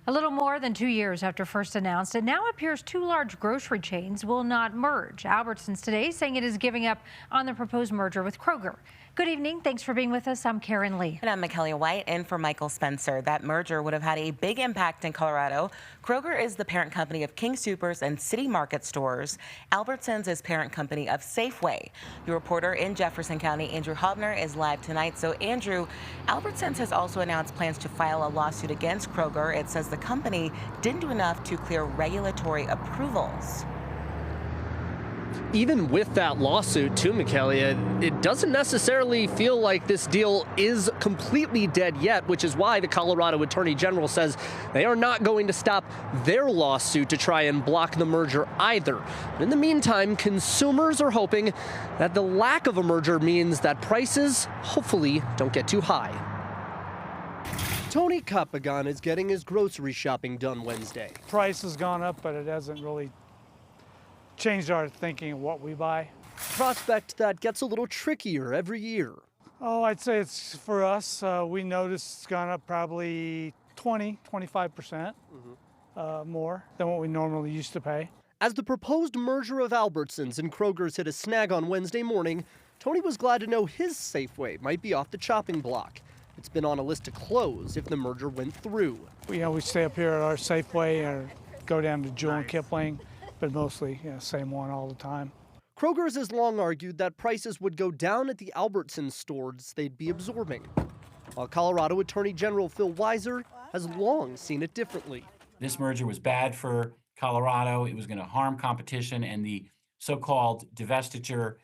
A little more than 2 years after first announced, it now appears two large grocery chains will not merge. Albertsons today saying it is giving up on the proposed merger with Kroger. Good evening. Thanks for being with us. I'm Karen Lee. And I'm Michaela White in for Michael Spencer. That merger would have had a big impact in Colorado. Kroger is the parent company of King Soopers and City Market stores. Albertsons is parent company of Safeway. Your reporter in Jefferson County, Andrew Hobner, is live tonight. So, Andrew, Albertsons has also announced plans to file a lawsuit against Kroger. It says the company didn't do enough to clear regulatory approvals. Even with that lawsuit, too, Michaela, it doesn't necessarily feel like this deal is completely dead yet, which is why the Colorado Attorney General says they are not going to stop their lawsuit to try and block the merger either. In the meantime, consumers are hoping that the lack of a merger means that prices hopefully don't get too high. Tony Capagan is getting his grocery shopping done Wednesday. Price has gone up, but it hasn't really changed our thinking of what we buy. Prospect that gets a little trickier every year. Oh, I'd say it's for us. We noticed it's gone up probably 25% more than what we normally used to pay. As the proposed merger of Albertsons and Kroger's hit a snag on Wednesday morning, Tony was glad to know his Safeway might be off the chopping block. It's been on a list to close if the merger went through. We stay up here at our Safeway or go down to Jewel and Kipling, but mostly, same one all the time. Kroger's has long argued that prices would go down at the Albertsons stores they'd be absorbing, while Colorado Attorney General Phil Weiser has long seen it differently. This merger was bad for Colorado. It was going to harm competition, and the so-called divestiture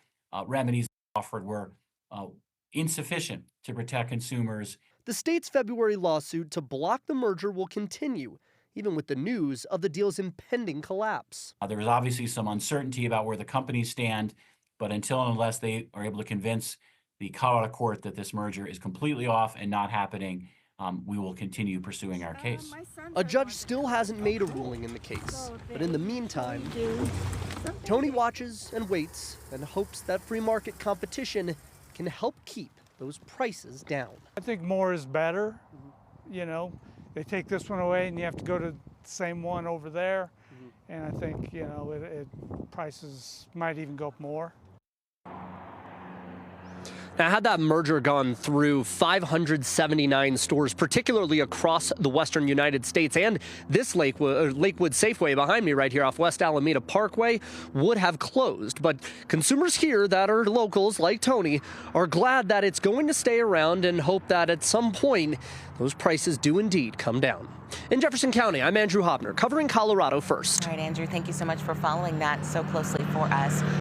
remedies offered were insufficient to protect consumers. The state's February lawsuit to block the merger will continue, even with the news of the deal's impending collapse. There was obviously some uncertainty about where the companies stand, but until and unless they are able to convince the Colorado court that this merger is completely off and not happening, we will continue pursuing our case. A judge still hasn't made a ruling in the case, but in the meantime, Tony watches and waits and hopes that free market competition can help keep those prices down. I think more is better. They take this one away and you have to go to the same one over there. And I think, prices might even go up more. Now, had that merger gone through, 579 stores, particularly across the western United States, and this Lakewood Safeway behind me right here off West Alameda Parkway would have closed. But consumers here that are locals like Tony are glad that it's going to stay around and hope that at some point those prices do indeed come down. In Jefferson County, I'm Andrew Hobner, covering Colorado First. All right, Andrew, thank you so much for following that so closely for us.